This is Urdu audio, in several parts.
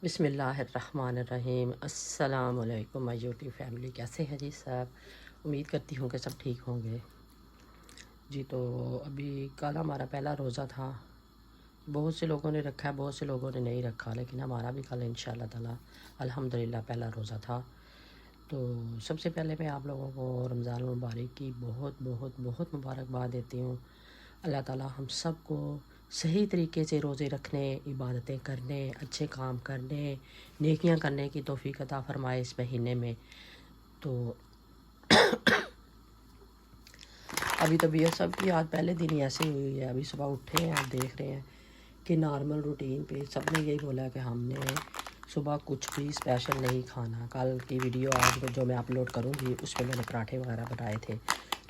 بسم اللہ الرحمن الرحیم۔ السلام علیکم مائی یوٹیوب فیملی، کیسے ہیں جی سب؟ امید کرتی ہوں کہ سب ٹھیک ہوں گے جی۔ تو ابھی کل ہمارا پہلا روزہ تھا، بہت سے لوگوں نے رکھا ہے، بہت سے لوگوں نے نہیں رکھا، لیکن ہمارا بھی کل انشاءاللہ تعالی الحمدللہ پہلا روزہ تھا۔ تو سب سے پہلے میں آپ لوگوں کو رمضان المبارک کی بہت بہت بہت مبارکباد دیتی ہوں۔ اللہ تعالی ہم سب کو صحیح طریقے سے روزے رکھنے، عبادتیں کرنے، اچھے کام کرنے، نیکیاں کرنے کی توفیق عطا فرمائے اس مہینے میں۔ تو ابھی طبیعت سب کی آج پہلے دن ہی ایسے ہی ہوئی ہے، ابھی صبح اٹھے ہیں، آپ دیکھ رہے ہیں کہ نارمل روٹین پہ سب نے یہی بولا کہ ہم نے صبح کچھ بھی اسپیشل نہیں کھانا۔ کل کی ویڈیو آج جو میں اپلوڈ کروں گی اس میں نے پراٹھے وغیرہ بنائے تھے،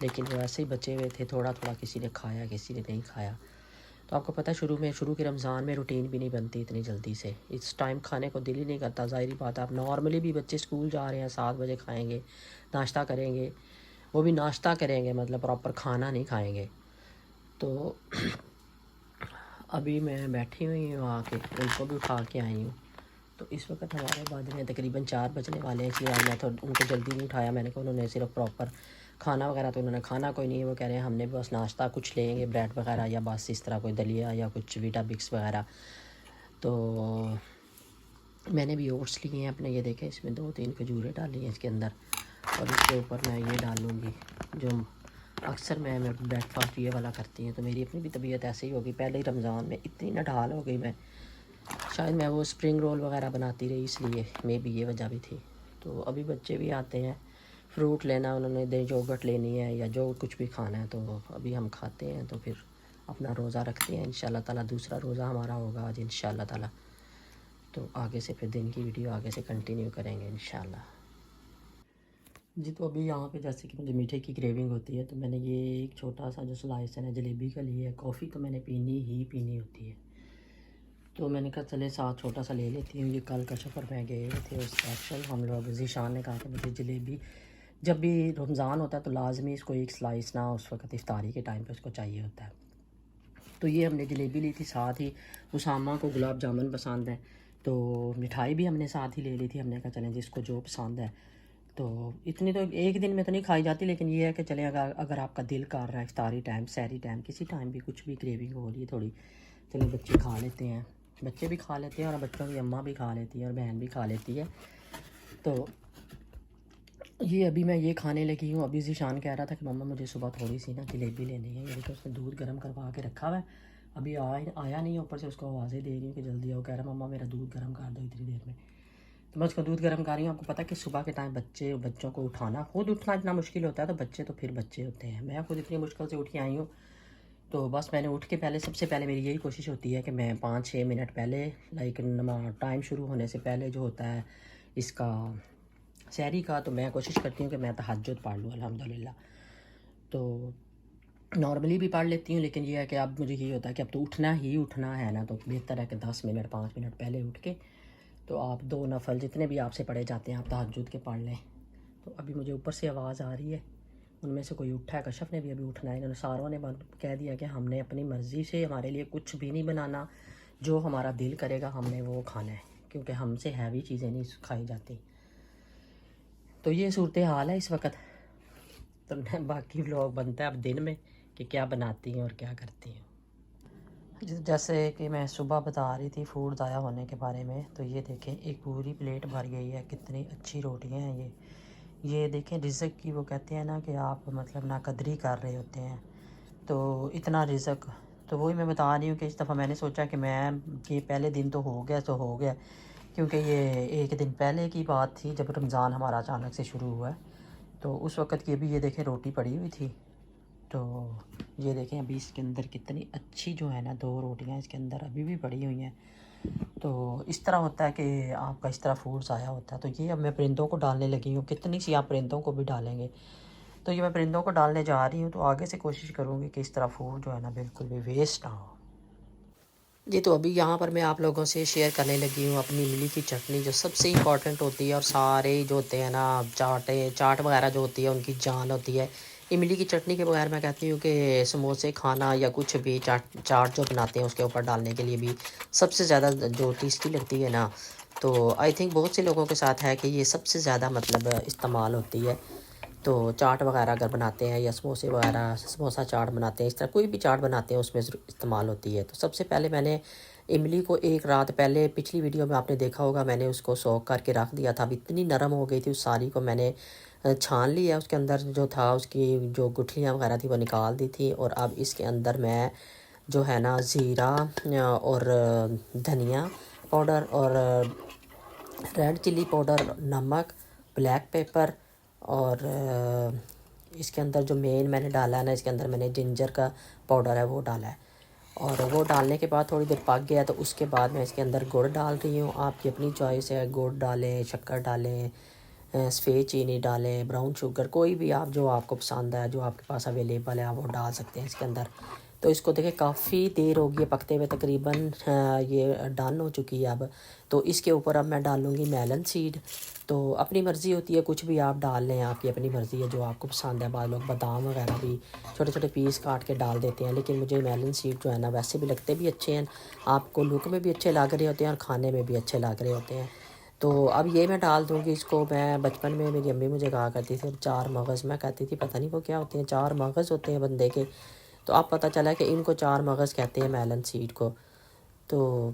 لیکن وہ ایسے ہی بچے ہوئے تھے، تھوڑا تھوڑا کسی نے کھایا کسی نے نہیں کھایا۔ تو آپ کو پتہ ہے شروع کے رمضان میں روٹین بھی نہیں بنتی اتنی جلدی سے، اس ٹائم کھانے کو دل ہی نہیں کرتا۔ ظاہری بات ہے، آپ نارملی بھی بچے اسکول جا رہے ہیں 7 بجے کھائیں گے، ناشتہ کریں گے، وہ بھی ناشتہ کریں گے، مطلب پراپر کھانا نہیں کھائیں گے۔ تو ابھی میں بیٹھی ہوئی ہوں، آ کے ان کو بھی اٹھا کے آئی ہوں۔ تو اس وقت ہمارے بعد میں تقریباً 4 بجنے والے ہیں، اس لیے میں تو ان کو جلدی نہیں اٹھایا۔ میں نے کہا انہوں نے صرف پراپر کھانا وغیرہ تو انہوں نے کھانا کوئی نہیں ہے، وہ کہہ رہے ہیں ہم نے بس ناشتہ کچھ لیں گے، بریڈ وغیرہ یا بس اس طرح کوئی دلیا یا کچھ ویٹا بکس وغیرہ۔ تو میں نے بھی اوٹس لیے ہیں اپنے، یہ دیکھیں اس میں 2-3 کھجوریں ڈالی ہیں اس کے اندر، اور اس کے اوپر میں یہ ڈالوں گی جو اکثر میں بریک فاسٹ یہ والا کرتی ہیں۔ تو میری اپنی بھی طبیعت ایسے ہی ہوگی، پہلے ہی رمضان میں اتنی نڈھال ہو گئی میں، شاید میں وہ اسپرنگ رول وغیرہ بناتی رہی اس لیے میں بھی یہ وجہ بھی تھی۔ تو ابھی بچے بھی آتے ہیں، فروٹ لینا انہوں نے، یوگرٹ لینی ہے یا جو کچھ بھی کھانا ہے، تو ابھی ہم کھاتے ہیں تو پھر اپنا روزہ رکھتے ہیں انشاءاللہ تعالی۔ دوسرا روزہ ہمارا ہوگا آج انشاءاللہ تعالی، تو آگے سے پھر دن کی ویڈیو آگے سے کنٹینیو کریں گے انشاءاللہ جی۔ تو ابھی یہاں پہ جیسے کہ مجھے میٹھے کی کریونگ ہوتی ہے، تو میں نے یہ ایک چھوٹا سا جو سلائس ہے نا جلیبی کا لیے ہے۔ کافی تو میں نے پینی ہوتی ہے، تو میں نے کہا چلے ساتھ چھوٹا سا لے لیتی ہوں۔ یہ کل کا سفر میں گئے ہوئے تھے اسپیشل ہم لوگ، ذیشان نے کہا کہ مجھے جلیبی، جب بھی رمضان ہوتا ہے تو لازمی اس کو ایک سلائس نہ اس وقت افطاری کے ٹائم پہ اس کو چاہیے ہوتا ہے۔ تو یہ ہم نے جلیبی لی تھی، ساتھ ہی اسامہ کو گلاب جامن پسند ہے، تو مٹھائی بھی ہم نے ساتھ ہی لے لی تھی۔ ہم نے کہا چلیں جس کو جو پسند ہے، تو اتنی تو ایک دن میں تو نہیں کھائی جاتی، لیکن یہ ہے کہ چلیں اگر آپ کا دل کر رہا ہے افطاری ٹائم، سحری ٹائم، کسی ٹائم بھی کچھ بھی کریونگ ہو رہی ہے تھوڑی، چلیں بچے کھا لیتے ہیں، بچے بھی کھا لیتے ہیں اور بچوں کی اماں بھی کھا لیتی ہے اور بہن بھی کھا لیتی ہے۔ تو یہ ابھی میں یہ کھانے لگی ہوں۔ ابھی ذیشان کہہ رہا تھا کہ مما مجھے صبح تھوڑی سی نا جلیبی لینی ہے، یعنی کہ اس نے دودھ گرم کروا کے رکھا ہوا ہے، ابھی آیا نہیں، اوپر سے اس کو آوازیں دے رہی ہوں کہ جلدی آؤ، کہہ رہا مما میرا دودھ گرم کر دو اتنی دیر میں۔ تو میں اس کو دودھ گرم کر رہی ہوں۔ آپ کو پتہ ہے کہ صبح کے ٹائم بچوں کو اٹھانا، خود اٹھنا اتنا مشکل ہوتا ہے، تو بچے تو پھر بچے ہوتے ہیں۔ میں خود اتنی مشکل سے اٹھی آئی ہوں، تو بس میں نے اٹھ کے پہلے سب سے پہلے میری یہی کوشش ہوتی ہے کہ میں 5-6 منٹ پہلے، لائک ٹائم شروع ہونے سے پہلے جو ہوتا ہے اس کا سحری کا، تو میں کوشش کرتی ہوں کہ میں تہجد پڑھ لوں الحمدللہ۔ تو نارملی بھی پڑھ لیتی ہوں، لیکن یہ ہے کہ اب مجھے یہ ہوتا ہے کہ اب تو اٹھنا ہے نا، تو بہتر ہے کہ 10 منٹ 5 منٹ پہلے اٹھ کے تو آپ 2 نفل جتنے بھی آپ سے پڑھے جاتے ہیں آپ تہجد کے پڑھ لیں۔ تو ابھی مجھے اوپر سے آواز آ رہی ہے، ان میں سے کوئی اٹھا ہے، کشف نے بھی ابھی اٹھنا ہے، انہوں نے ساروں نے کہہ دیا کہ ہم نے اپنی مرضی سے، ہمارے لیے کچھ بھی نہیں بنانا، جو ہمارا دل کرے گا ہم نے وہ کھانا ہے، کیونکہ ہم سے ہیوی چیزیں نہیں کھائی جاتی۔ تو یہ صورتحال ہے اس وقت۔ تو باقی ولاگ بنتا ہے اب دن میں کہ کیا بناتی ہیں اور کیا کرتی ہیں۔ جیسے کہ میں صبح بتا رہی تھی فوڈ ضائع ہونے کے بارے میں، تو یہ دیکھیں ایک پوری پلیٹ بھر گئی ہے، کتنی اچھی روٹیاں ہیں یہ دیکھیں رزق کی، وہ کہتے ہیں نا کہ آپ مطلب ناقدری کر رہے ہوتے ہیں، تو اتنا رزق، تو وہی میں بتا رہی ہوں کہ اس دفعہ میں نے سوچا کہ میں یہ پہلے دن تو ہو گیا، کیونکہ یہ ایک دن پہلے کی بات تھی جب رمضان ہمارا اچانک سے شروع ہوا ہے، تو اس وقت کی ابھی یہ دیکھیں روٹی پڑی ہوئی تھی، تو یہ دیکھیں ابھی اس کے اندر کتنی اچھی جو ہے نا 2 روٹیاں اس کے اندر ابھی بھی پڑی ہوئی ہیں۔ تو اس طرح ہوتا ہے کہ آپ کا اس طرح فوڈ ضائع ہوتا ہے۔ تو یہ اب میں پرندوں کو ڈالنے لگی ہوں، کتنی سی آپ پرندوں کو بھی ڈالیں گے، تو یہ میں پرندوں کو ڈالنے جا رہی ہوں، تو آگے سے کوشش کروں گی کہ اس طرح فوڈ جو ہے نا بالکل بھی ویسٹ نہ ہو جی۔ تو ابھی یہاں پر میں آپ لوگوں سے شیئر کرنے لگی ہوں اپنی املی کی چٹنی، جو سب سے امپورٹنٹ ہوتی ہے، اور سارے جو ہوتے ہیں نا چاٹ وغیرہ جو ہوتی ہے ان کی جان ہوتی ہے۔ املی کی چٹنی کے بغیر میں کہتی ہوں کہ سموسے کھانا یا کچھ بھی چاٹ جو بناتے ہیں اس کے اوپر ڈالنے کے لیے بھی سب سے زیادہ جو ٹیسٹی لگتی ہے نا، تو آئی تھنک بہت سے لوگوں کے ساتھ ہے کہ یہ سب سے زیادہ مطلب استعمال ہوتی ہے. تو چاٹ وغیرہ اگر بناتے ہیں یا سموسے وغیرہ سموسا چاٹ بناتے ہیں, اس طرح کوئی بھی چاٹ بناتے ہیں اس میں استعمال ہوتی ہے. تو سب سے پہلے میں نے املی کو ایک رات پہلے, پچھلی ویڈیو میں آپ نے دیکھا ہوگا, میں نے اس کو سوک کر کے رکھ دیا تھا. اب اتنی نرم ہو گئی تھی اس ساری کو میں نے چھان لیا, اس کے اندر جو تھا اس کی جو گٹھلیاں وغیرہ تھی وہ نکال دی تھی. اور اب اس کے اندر میں جو ہے نا زیرہ اور دھنیا پاؤڈر اور ریڈ چلی پاؤڈر, نمک, بلیک پیپر اور اس کے اندر جو مین میں نے ڈالا ہے نا, اس کے اندر میں نے جنجر کا پاؤڈر ہے وہ ڈالا ہے. اور وہ ڈالنے کے بعد تھوڑی دیر پک گیا تو اس کے بعد میں اس کے اندر گڑ ڈال رہی ہوں. آپ کی اپنی چوائس ہے, گڑ ڈالیں, شکر ڈالیں, سفید چینی ڈالیں, براؤن شوگر, کوئی بھی آپ جو آپ کو پسند ہے, جو آپ کے پاس اویلیبل ہے آپ وہ ڈال سکتے ہیں اس کے اندر. تو اس کو دیکھیں کافی دیر ہو گئی ہے پکتے ہوئے, تقریباً یہ ڈن ہو چکی ہے اب. تو اس کے اوپر اب میں ڈالوں گی میلن سیڈ. تو اپنی مرضی ہوتی ہے, کچھ بھی آپ ڈال لیں, آپ کی اپنی مرضی ہے جو آپ کو پسند ہے. بعض لوگ بادام وغیرہ بھی چھوٹے چھوٹے پیس کاٹ کے ڈال دیتے ہیں, لیکن مجھے میلن سیڈ جو ہے نا ویسے بھی لگتے بھی اچھے ہیں, آپ کو لک میں بھی اچھے لگ رہے ہوتے ہیں اور کھانے میں بھی اچھے لگ رہے ہوتے ہیں. تو اب یہ میں ڈال دوں گی اس کو. میں بچپن میں میری امی مجھے کہا کرتی تھی 4 مغز, میں کہتی تھی پتہ نہیں وہ کیا ہوتے ہیں, 4 مغز ہوتے ہیں بندے کے. تو اب پتہ چلا کہ ان کو 4 مغز کہتے ہیں میلن سیڈ کو. تو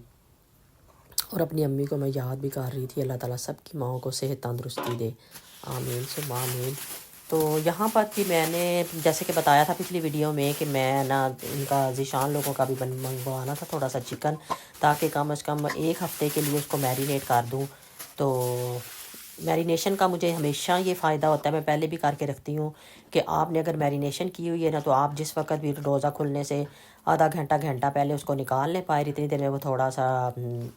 اور اپنی امی کو میں یاد بھی کر رہی تھی, اللہ تعالیٰ سب کی ماؤں کو صحت تندرستی دے, آمین ثم آمین. تو یہاں پر بھی میں نے جیسے کہ بتایا تھا پچھلی ویڈیو میں کہ میں نا ان کا ذیشان لوگوں کا بھی منگوانا تھا تھوڑا سا چکن, تاکہ کم از کم 1 ہفتے کے لیے اس کو میرینیٹ کر دوں. تو میرینیشن کا مجھے ہمیشہ یہ فائدہ ہوتا ہے, میں پہلے بھی کر کے رکھتی ہوں کہ آپ نے اگر میرینیشن کی ہوئی ہے نا, تو آپ جس وقت بھی روزہ کھلنے سے آدھا گھنٹہ پہلے اس کو نکال لیں باہر, اتنی دیر میں وہ تھوڑا سا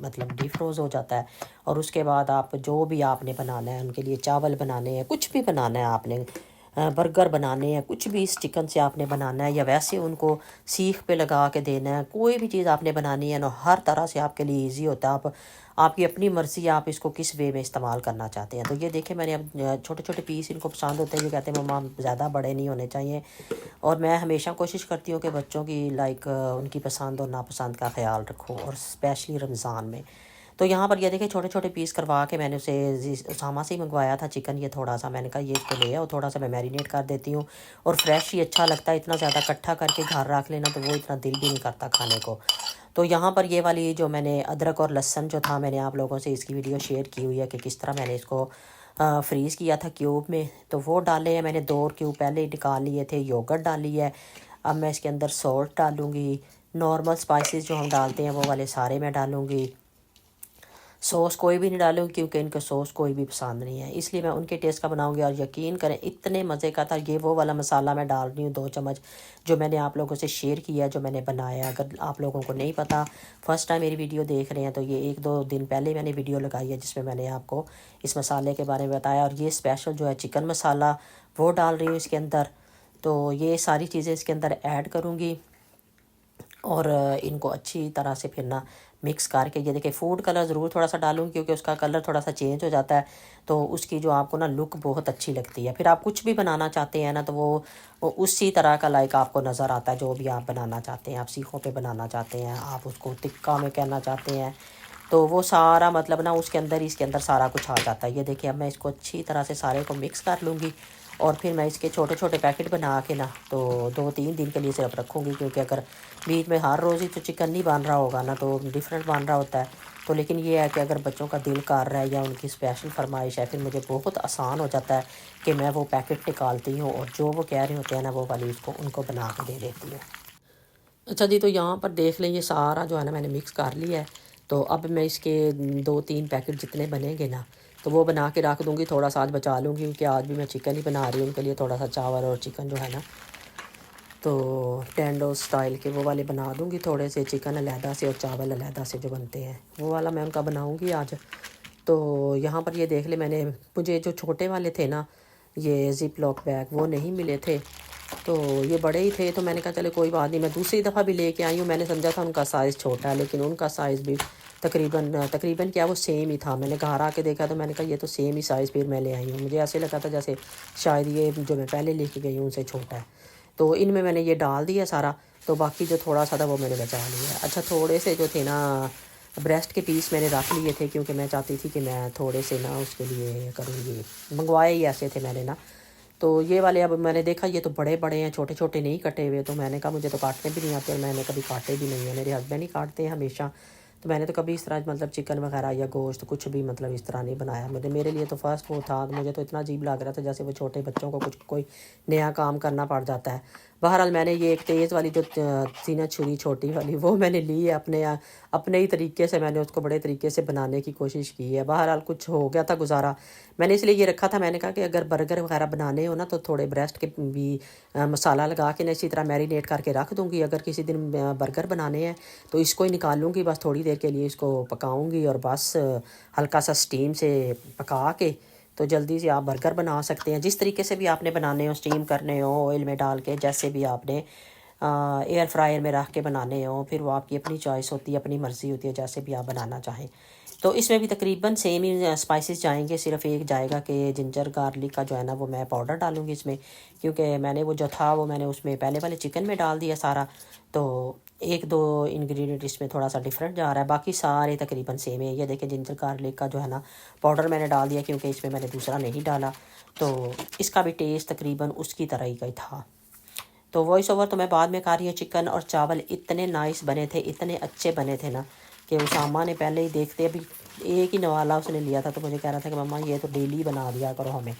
مطلب ڈی فروز ہو جاتا ہے. اور اس کے بعد آپ جو بھی آپ نے بنانا ہے, ان کے لیے چاول بنانے ہیں, کچھ بھی بنانا ہے آپ نے, برگر بنانے ہیں, کچھ بھی اس چکن سے آپ نے بنانا ہے, یا ویسے ان کو سیخ پہ لگا کے دینا ہے, کوئی بھی چیز آپ نے بنانی ہے نا, ہر طرح سے آپ کے لیے ایزی ہوتا ہے. آپ کی اپنی مرضی, آپ اس کو کس وے میں استعمال کرنا چاہتے ہیں. تو یہ دیکھیں میں نے اب چھوٹے چھوٹے پیس ان کو پسند ہوتے ہیں, یہ کہتے ہیں مما زیادہ بڑے نہیں ہونے چاہیے. اور میں ہمیشہ کوشش کرتی ہوں کہ بچوں کی ان کی پسند اور ناپسند کا خیال رکھوں, اور اسپیشلی رمضان میں. تو یہاں پر یہ دیکھیں چھوٹے چھوٹے پیس کروا کے میں نے اسے اسامہ سے ہی منگوایا تھا چکن. یہ تھوڑا سا میں نے کہا یہ اس کو لے آؤ, تھوڑا سا میں میرینیٹ کر دیتی ہوں, اور فریش ہی اچھا لگتا ہے. اتنا زیادہ اکٹھا کر کے گھر رکھ لینا تو وہ اتنا دل بھی نہیں کرتا کھانے کو. تو یہاں پر یہ والی جو میں نے ادرک اور لہسن جو تھا, میں نے آپ لوگوں سے اس کی ویڈیو شیئر کی ہوئی ہے کہ کس طرح میں نے اس کو فریز کیا تھا کیوب میں. تو وہ ڈالے ہیں میں نے 2 کیوب پہلے نکال لیے تھے. یوگرٹ ڈالی ہے. اب میں اس کے اندر سالٹ ڈالوں گی, نارمل اسپائسز جو ہم ڈالتے ہیں وہ والے سارے میں ڈالوں گی. سوس کوئی بھی نہیں ڈالوں کیونکہ ان کا سوس کوئی بھی پسند نہیں ہے, اس لیے میں ان کے ٹیسٹ کا بناؤں گی. اور یقین کریں اتنے مزے کا تھا. یہ وہ والا مسالہ میں ڈال رہی ہوں 2 چمچ, جو میں نے آپ لوگوں سے شیئر کیا, جو میں نے بنایا. اگر آپ لوگوں کو نہیں پتہ, فرسٹ ٹائم میری ویڈیو دیکھ رہے ہیں, تو یہ 1-2 دن پہلے میں نے ویڈیو لگائی ہے جس میں نے آپ کو اس مسالے کے بارے میں بتایا. اور یہ اسپیشل جو ہے چکن مسالہ وہ ڈال رہی ہوں اس کے اندر. تو یہ ساری چیزیں اس کے اندر ایڈ کروں گی, اور ان کو اچھی طرح سے پھر نا مکس کر کے. یہ دیکھیں فوڈ کلر ضرور تھوڑا سا ڈالوں گی کیونکہ اس کا کلر تھوڑا سا چینج ہو جاتا ہے, تو اس کی جو آپ کو نا لک بہت اچھی لگتی ہے. پھر آپ کچھ بھی بنانا چاہتے ہیں نا, تو وہ اسی طرح کا لائک آپ کو نظر آتا ہے. جو بھی آپ بنانا چاہتے ہیں, آپ سیخوں پہ بنانا چاہتے ہیں, آپ اس کو تکہ میں کہنا چاہتے ہیں, تو وہ سارا مطلب نا اس کے اندر سارا کچھ آ جاتا ہے. یہ دیکھیں اب میں اس کو اچھی طرح سے سارے کو مکس کر لوں گی, اور پھر میں اس کے چھوٹے چھوٹے پیکٹ بنا کے نا تو 2-3 دن کے لیے صرف رکھوں گی. کیونکہ اگر بیچ میں ہر روز ہی تو چکن نہیں بن رہا ہوگا نا, تو ڈیفرنٹ بن رہا ہوتا ہے. تو لیکن یہ ہے کہ اگر بچوں کا دل کر رہا ہے یا ان کی اسپیشل فرمائش ہے, پھر مجھے بہت آسان ہو جاتا ہے کہ میں وہ پیکٹ نکالتی ہوں, اور جو وہ کہہ رہے ہوتے ہیں نا وہ والی اس کو ان کو بنا کے دے دیتی ہوں. اچھا جی, تو یہاں پر دیکھ لیں یہ سارا جو ہے نا میں نے مکس کر لیا ہے. تو اب میں اس کے 2-3 پیکٹ جتنے بنیں گے نا, تو وہ بنا کے رکھ دوں گی. تھوڑا سا آج بچا لوں گی کیونکہ آج بھی میں چکن ہی بنا رہی ہوں. ان کے لیے تھوڑا سا چاول اور چکن جو ہے نا تو ٹینڈو سٹائل کے وہ والے بنا دوں گی. تھوڑے سے چکن علیحدہ سے اور چاول علیحدہ سے جو بنتے ہیں وہ والا میں ان کا بناؤں گی آج. تو یہاں پر یہ دیکھ لیں مجھے جو چھوٹے والے تھے نا, یہ زپ لاک بیگ وہ نہیں ملے تھے, تو یہ بڑے ہی تھے. تو میں نے کہا چلے کوئی بات نہیں, میں دوسری دفعہ بھی لے کے آئی ہوں. میں نے سمجھا تھا ان کا سائز چھوٹا ہے, لیکن ان کا سائز بھی تقریباً کیا وہ سیم ہی تھا. میں نے گھر آ کے دیکھا تو میں نے کہا یہ تو سیم ہی سائز پھر میں لے آئی ہوں. مجھے ایسے لگا تھا جیسے شاید یہ جو میں پہلے لے کے گئی ہوں ان سے چھوٹا ہے. تو ان میں نے یہ ڈال دیا سارا, تو باقی جو تھوڑا سا تھا وہ میں نے بچا لیا. اچھا تھوڑے سے جو تھے نا بریسٹ کے پیس میں نے رکھ لیے تھے کیونکہ میں چاہتی تھی کہ میں تھوڑے سے نا اس کے لیے کروں گی، منگوائے ہی ایسے تھے میں نے نا. تو یہ والے اب میں نے دیکھا یہ تو بڑے بڑے ہیں، چھوٹے چھوٹے نہیں کٹے ہوئے، تو میں نے کہا مجھے تو کاٹنے بھی نہیں آتے اور میں نے کبھی کاٹے بھی نہیں ہیں، میرے ہسبینڈ ہی کاٹتے ہیں ہمیشہ. تو میں نے تو کبھی اس طرح مطلب چکن وغیرہ یا گوشت کچھ بھی مطلب اس طرح نہیں بنایا. میرے لیے تو فرسٹ وہ تھا، مجھے تو اتنا عجیب لگ رہا تھا جیسے وہ چھوٹے بچوں کو کچھ کوئی نیا کام کرنا پڑ جاتا ہے. بہرحال میں نے یہ ایک تیز والی جو تھی نا چھری چھوٹی والی، وہ میں نے لی ہے اپنے ہی طریقے سے، میں نے اس کو بڑے طریقے سے بنانے کی کوشش کی ہے. بہرحال کچھ ہو گیا تھا گزارا. میں نے اس لیے یہ رکھا تھا، میں نے کہا کہ اگر برگر وغیرہ بنانے ہو نا تو تھوڑے بریسٹ کے بھی مسالہ لگا کے نا اسی طرح میرینیٹ کر کے رکھ دوں گی. اگر کسی دن برگر بنانے ہیں تو اس کو ہی نکال لوں گی، بس تھوڑی دیر کے لیے اس کو پکاؤں گی اور بس ہلکا سا اسٹیم سے پکا کے تو جلدی سے آپ برگر بنا سکتے ہیں. جس طریقے سے بھی آپ نے بنانے ہو، اسٹیم کرنے ہو، آئل میں ڈال کے، جیسے بھی آپ نے ایئر فرائر میں رکھ کے بنانے ہوں، پھر وہ آپ کی اپنی چوائس ہوتی ہے، اپنی مرضی ہوتی ہے، جیسے بھی آپ بنانا چاہیں. تو اس میں بھی تقریباً سیم ہی اسپائسز جائیں گے، صرف ایک جائے گا کہ جنجر گارلک کا جو ہے نا وہ میں پاؤڈر ڈالوں گی اس میں، کیونکہ میں نے وہ جو تھا وہ میں نے اس میں پہلے والے چکن میں ڈال دیا سارا. تو ایک دو انگریڈینٹ اس میں تھوڑا سا ڈفرینٹ جا رہا ہے، باقی سارے تقریباً سیم ہے. یہ دیکھیں جنجر گارلک کا جو ہے نا پاؤڈر میں نے ڈال دیا کیونکہ اس میں نے دوسرا نہیں ڈالا، تو اس کا بھی ٹیسٹ تقریباً اس کی طرح ہی کا تھا. تو وائس اوور تو میں بعد میں کر رہی ہوں. چکن اور چاول اتنے نائس بنے تھے، اتنے اچھے بنے تھے نا کہ اسامہ نے پہلے ہی دیکھتے ابھی ایک ہی نوالا اس نے لیا تھا تو مجھے کہہ رہا تھا کہ مما یہ تو ڈیلی بنا دیا کرو ہمیں،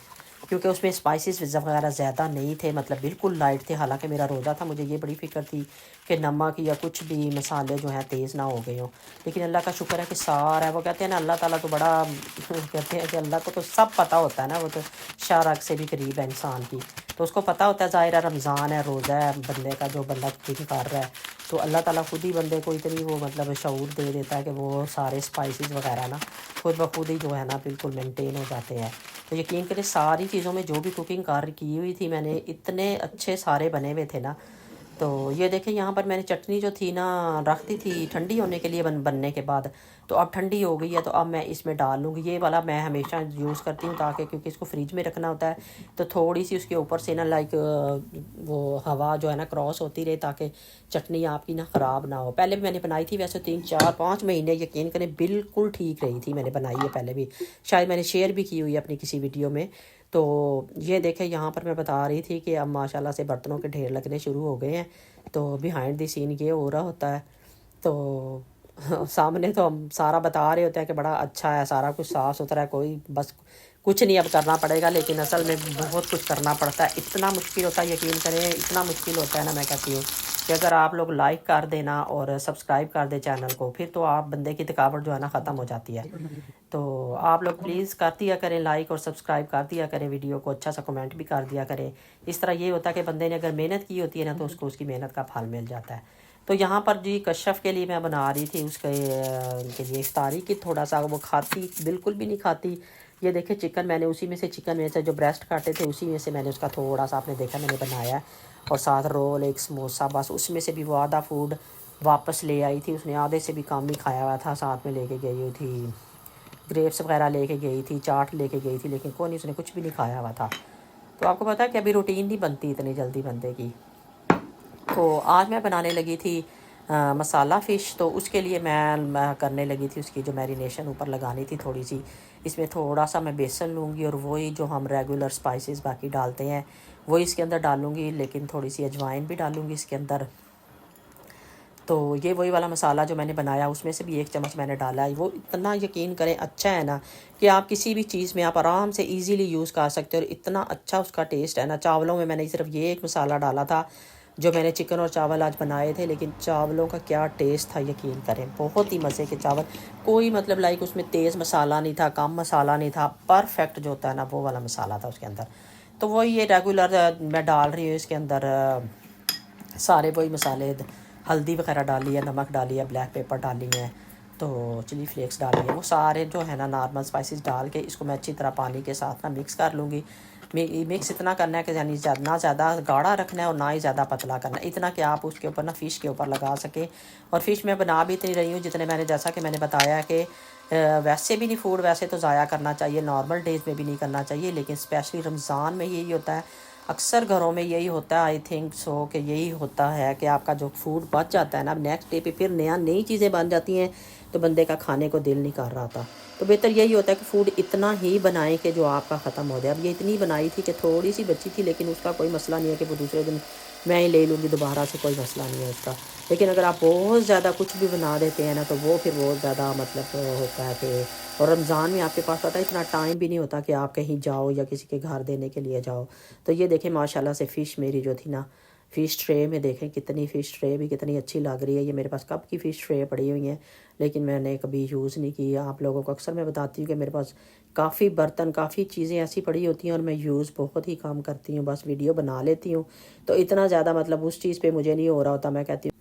کیونکہ اس میں اسپائسز وغیرہ زیادہ نہیں تھے، مطلب بالکل لائٹ تھے. حالانکہ میرا روزہ تھا، مجھے یہ بڑی فکر تھی کہ نمک یا کچھ بھی مسالے جو ہیں تیز نہ ہو گئے ہوں، لیکن اللہ کا شکر ہے کہ سارا ہے. وہ کہتے ہیں نا اللہ تعالیٰ تو بڑا کہتے ہیں کہ اللہ کو تو سب پتہ ہوتا ہے نا، وہ تو شارک سے بھی قریب ہے انسان کی، تو اس کو پتہ ہوتا ہے ظاہر ہے رمضان ہے، روزہ ہے بندے کا، جو بندہ کوکنگ کر رہا ہے تو اللہ تعالیٰ خود ہی بندے کو اتنی وہ مطلب شعور دے دیتا ہے کہ وہ سارے اسپائسز وغیرہ نا خود بخود ہی جو ہے نا بالکل مینٹین ہو جاتے ہیں. تو یقین کریں ساری چیزوں میں جو بھی کوکنگ کی ہوئی تھی میں نے، اتنے اچھے سارے بنے ہوئے تھے نا. تو یہ دیکھیں یہاں پر میں نے چٹنی جو تھی نا رکھ دی تھی ٹھنڈی ہونے کے لیے بننے کے بعد، تو اب ٹھنڈی ہو گئی ہے تو اب میں اس میں ڈال لوں گی. یہ والا میں ہمیشہ یوز کرتی ہوں تاکہ کیونکہ اس کو فریج میں رکھنا ہوتا ہے تو تھوڑی سی اس کے اوپر سے نا لائک وہ ہوا جو ہے نا کراس ہوتی رہے تاکہ چٹنی آپ کی نا خراب نہ ہو. پہلے بھی میں نے بنائی تھی ویسے 3 4 5 مہینے یقین کریں بالکل ٹھیک رہی تھی، میں نے بنائی ہے پہلے بھی، شاید میں نے شیئر بھی کی ہوئی ہے اپنی کسی ویڈیو میں. تو یہ دیکھیں یہاں پر میں بتا رہی تھی کہ اب ماشاءاللہ سے برتنوں کے ڈھیر لگنے شروع ہو گئے ہیں. تو بیہائنڈ دی سین یہ ہو رہا ہوتا ہے. تو سامنے تو ہم سارا بتا رہے ہوتے ہیں کہ بڑا اچھا ہے، سارا کچھ صاف ستھرا ہے، کوئی بس کچھ نہیں اب کرنا پڑے گا، لیکن اصل میں بہت کچھ کرنا پڑتا ہے. اتنا مشکل ہوتا ہے یقین کریں، اتنا مشکل ہوتا ہے نا، میں کہتی ہوں کہ اگر آپ لوگ لائک کر دینا اور سبسکرائب کر دیں چینل کو، پھر تو آپ بندے کی تھکاوٹ جو ہے نا ختم ہو جاتی ہے. تو آپ لوگ پلیز کر دیا کریں لائک اور سبسکرائب کر دیا کریں، ویڈیو کو اچھا سا کمنٹ بھی کر دیا کریں. اس طرح یہ ہوتا ہے کہ بندے نے اگر محنت کی ہوتی ہے نا تو اس کو اس کی محنت کا پھل مل جاتا ہے. تو یہاں پر جی کشف کے لیے میں بنا رہی تھی اس کے لیے افطاری کی، تھوڑا سا وہ کھاتی بالکل بھی نہیں کھاتی. یہ دیکھیں چکن میں نے اسی میں سے چکن میں سے جو بریسٹ کاٹے تھے اسی میں سے میں نے اس کا تھوڑا سا آپ نے دیکھا میں نے بنایا ہے، اور ساتھ رول ایک سموسا، بس اس میں سے بھی وہ آدھا فوڈ واپس لے آئی تھی، اس نے آدھے سے بھی کام ہی کھایا ہوا تھا. ساتھ میں لے کے گئی ہوئی تھی گریپس وغیرہ لے کے گئی تھی، چاٹ لے کے گئی تھی، لیکن کوئی نہیں، اس نے کچھ بھی نہیں کھایا ہوا تھا. تو آپ کو پتہ ہے کہ ابھی روٹین نہیں بنتی اتنی جلدی بندے کی. تو آج میں بنانے لگی تھی مسالہ فش. تو اس کے لیے میں کرنے لگی تھی اس کی جو میرینیشن اوپر لگانی تھی تھوڑی سی. اس میں تھوڑا سا میں بیسن لوں گی اور وہی جو ہم ریگولر اسپائسز باقی ڈالتے ہیں وہی اس کے اندر ڈالوں گی، لیکن تھوڑی سی اجوائن بھی ڈالوں گی اس کے اندر. تو یہ وہی والا مسالہ جو میں نے بنایا اس میں سے بھی 1 چمچ میں نے ڈالا ہے. وہ اتنا یقین کریں اچھا ہے نا کہ آپ کسی بھی چیز میں آپ آرام سے ایزیلی یوز کر سکتے ہو، اور اتنا اچھا اس کا ٹیسٹ ہے نا. چاولوں میں نے صرف یہ ایک مسالہ ڈالا تھا جو میں نے چکن اور چاول آج بنائے تھے، لیکن چاولوں کا کیا ٹیسٹ تھا یقین کریں، بہت ہی مزے کے چاول. کوئی مطلب لائک اس میں تیز مسالہ نہیں تھا، کم مسالہ نہیں تھا، پرفیکٹ جو ہوتا ہے نا وہ والا مسالہ تھا اس کے اندر. تو وہی یہ ریگولر میں ڈال رہی ہوں اس کے اندر سارے وہی مسالے، ہلدی وغیرہ ڈالی ہے، نمک ڈالی ہے، بلیک پیپر ڈالی ہے، تو چلی فلیکس ڈالی ہے، وہ سارے جو ہے نا نارمل اسپائسز ڈال کے اس کو میں اچھی طرح پانی کے ساتھ نا مکس کر لوں گی. مکس اتنا کرنا ہے کہ یعنی نہ زیادہ گاڑھا رکھنا ہے اور نہ ہی زیادہ پتلا کرنا ہے، اتنا کہ آپ اس کے اوپر نا فش کے اوپر لگا سکیں. اور فش میں بنا بھی اتنی رہی ہوں جتنے میں نے، جیسا کہ میں نے بتایا کہ ویسے بھی نہیں فوڈ ویسے تو ضائع کرنا چاہیے، نارمل ڈیز میں بھی نہیں کرنا چاہیے، لیکن اسپیشلی رمضان میں یہی ہوتا ہے، اکثر گھروں میں یہی ہوتا ہے. آئی تھنک سو کہ یہی ہوتا ہے کہ آپ کا جو فوڈ بچ جاتا ہے نا، اب نیکسٹ ڈے پہ پھر نئی چیزیں بن جاتی ہیں تو بندے کا کھانے کو دل نہیں کر رہا تھا. تو بہتر یہی ہوتا ہے کہ فوڈ اتنا ہی بنائیں کہ جو آپ کا ختم ہو جائے. اب یہ اتنی بنائی تھی کہ تھوڑی سی بچی تھی، لیکن اس کا کوئی مسئلہ نہیں ہے کہ وہ دوسرے دن میں ہی لے لوں گی دوبارہ سے، کوئی مسئلہ نہیں ہے اس کا. لیکن اگر آپ بہت زیادہ کچھ بھی بنا دیتے ہیں نا تو وہ پھر بہت زیادہ مطلب ہوتا ہے کہ، اور رمضان میں آپ کے پاس پتہ ہے اتنا ٹائم بھی نہیں ہوتا کہ آپ کہیں جاؤ یا کسی کے گھر دینے کے لیے جاؤ. تو یہ دیکھیں ماشاءاللہ سے فش میری جو تھی نا، فش ٹرے میں دیکھیں کتنی فش ٹرے بھی کتنی اچھی لگ رہی ہے. یہ میرے پاس کب کی فش ٹرے پڑی ہوئی ہیں لیکن میں نے کبھی یوز نہیں کی. آپ لوگوں کو اکثر میں بتاتی ہوں کہ میرے پاس کافی برتن، کافی چیزیں ایسی پڑی ہوتی ہیں اور میں یوز بہت ہی کم کرتی ہوں، بس ویڈیو بنا لیتی ہوں. تو اتنا زیادہ مطلب اس چیز پہ مجھے نہیں ہو رہا ہوتا. میں کہتی ہوں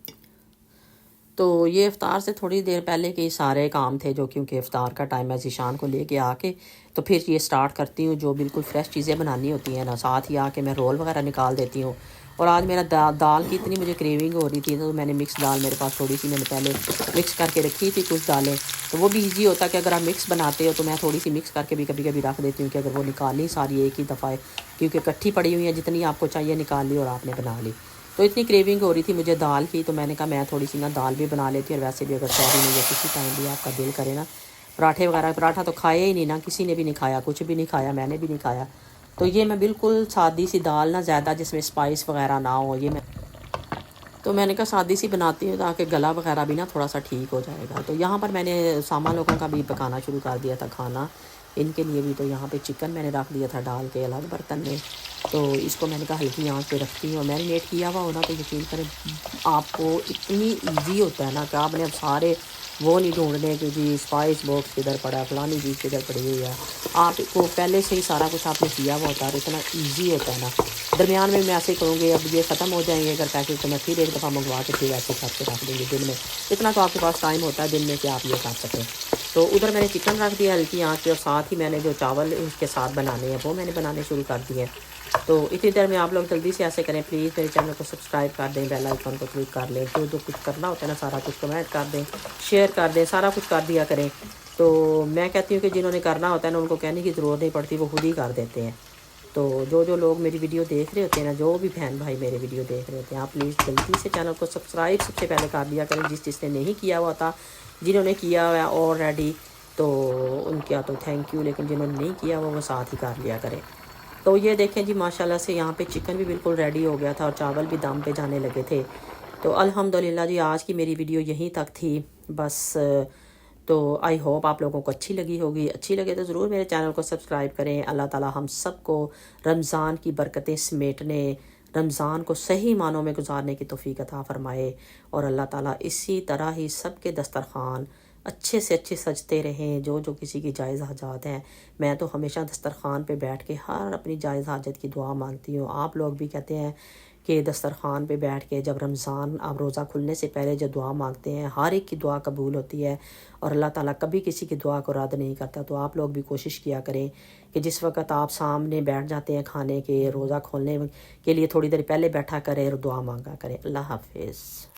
تو یہ افطار سے تھوڑی دیر پہلے کے سارے کام تھے، جو کیونکہ افطار کا ٹائم ہے، ذیشان کو لے کے آ کے تو پھر یہ سٹارٹ کرتی ہوں جو بالکل فریش چیزیں بنانی ہوتی ہیں نا. ساتھ ہی آ کے میں رول وغیرہ نکال دیتی ہوں. اور آج میرا دال کی اتنی مجھے کریونگ ہو رہی تھی تو میں نے مکس دال، میرے پاس تھوڑی سی میں نے پہلے مکس کر کے رکھی تھی کچھ دالیں. تو وہ بھی ایزی ہوتا ہے کہ اگر آپ مکس بناتے ہو تو میں تھوڑی سی مکس کر کے بھی کبھی کبھی رکھ دیتی ہوں کہ اگر وہ نکالنی ساری ایک ہی دفعہ ہے، کیونکہ کٹھی پڑی ہوئی ہیں، جتنی آپ کو چاہیے نکال لی اور آپ نے بنا لی. تو اتنی کریونگ ہو رہی تھی مجھے دال کی، تو میں نے کہا میں تھوڑی سی نا دال بھی بنا لیتی ہوں. اور ویسے بھی اگر سحری میں یا کسی ٹائم بھی آپ کا دل کرے نا پراٹھے وغیرہ، پراٹھا تو کھایا ہی نہیں نا، کسی نے بھی نہیں کھایا، کچھ بھی نہیں کھایا، میں نے بھی نہیں کھایا. تو یہ میں بالکل سادی سی دال، نہ زیادہ جس میں اسپائس وغیرہ نہ ہو، یہ میں نے کہا سادی سی بناتی ہوں تاکہ گلا وغیرہ بھی نا تھوڑا سا ٹھیک ہو جائے گا. تو یہاں پر میں نے سامان لوگوں کا بھی پکانا شروع کر دیا تھا کھانا، ان کے لیے بھی. تو یہاں پہ چکن میں نے رکھ دیا تھا ڈال کے الگ برتن میں. تو اس کو میں نے کہا ہلکی آنچ پہ رکھتی ہوں، اور میرینیٹ کیا ہوا ہونا تو یقین کریں آپ کو اتنی ایزی ہوتا ہے نا کہ آپ نے اب سارے وہ نہیں ڈھونڈنے کہ جی اسپائس باکس کدھر پڑا ہے، فلانی چیز کدھر پڑی ہوئی ہے. آپ کو پہلے سے ہی سارا کچھ آپ نے کیا ہوا ہوتا ہے، اتنا ایزی ہوتا ہے نا. درمیان میں ایسے کروں گی، اب یہ ختم ہو جائیں گے اگر پیکٹ تو میں پھر ایک دفعہ منگوا کے پھر ایسے کر کے رکھ دیں گے دن میں. اتنا تو آپ کے پاس ٹائم ہوتا ہے دن میں کہ آپ یہ کر سکیں. تو ادھر میں نے چکن رکھ دیا ہلکی آنچ پہ، اور ساتھ ہی میں نے جو چاول اس کے ساتھ بنانے ہیں وہ میں نے بنانے شروع کر دیے ہیں. تو اتنی دیر میں آپ لوگ جلدی سے ایسے کریں پلیز، میرے چینل کو سبسکرائب کر دیں، بیل آئیکن کو کلک کر لیں، جو کچھ کرنا ہوتا ہے نا سارا کچھ کمنٹ کر دیں، شیئر کر دیں، سارا کچھ کر دیا کریں. تو میں کہتی ہوں کہ جنہوں نے کرنا ہوتا ہے نا ان کو کہنے کی ضرورت نہیں پڑتی، وہ خود ہی کر دیتے ہیں. تو جو لوگ میری ویڈیو دیکھ رہے ہوتے ہیں نا، جو بھی بہن بھائی میرے ویڈیو دیکھ رہے ہوتے ہیں، آپ پلیز جلدی سے چینل کو سبسکرائب سب سے پہلے کر دیا کریں. جس نے نہیں کیا ہوا تھا، جنہوں نے کیا ہوا ہے آلریڈی تو ان کا تو تھینک یو، لیکن جنہوں نے نہیں کیا ہوا وہ ساتھ ہی کر لیا کریں. تو یہ دیکھیں جی ماشاءاللہ سے یہاں پہ چکن بھی بالکل ریڈی ہو گیا تھا اور چاول بھی دم پہ جانے لگے تھے. تو الحمدللہ جی آج کی میری ویڈیو یہیں تک تھی بس. تو آئی ہوپ آپ لوگوں کو اچھی لگی ہوگی. اچھی لگے تو ضرور میرے چینل کو سبسکرائب کریں. اللہ تعالی ہم سب کو رمضان کی برکتیں سمیٹنے، رمضان کو صحیح معنوں میں گزارنے کی توفیق عطا فرمائے. اور اللہ تعالی اسی طرح ہی سب کے دسترخوان اچھے سے اچھے سجتے رہیں. جو کسی کی جائز حاجات ہیں، میں تو ہمیشہ دسترخوان پہ بیٹھ کے ہر اپنی جائز حاجت کی دعا مانگتی ہوں. آپ لوگ بھی کہتے ہیں کہ دسترخوان پہ بیٹھ کے جب رمضان آپ روزہ کھلنے سے پہلے جو دعا مانگتے ہیں ہر ایک کی دعا قبول ہوتی ہے، اور اللہ تعالیٰ کبھی کسی کی دعا کو رد نہیں کرتا. تو آپ لوگ بھی کوشش کیا کریں کہ جس وقت آپ سامنے بیٹھ جاتے ہیں کھانے کے، روزہ کھولنے کے لیے تھوڑی دیر پہلے بیٹھا کریں اور دعا مانگا کریں. اللہ حافظ.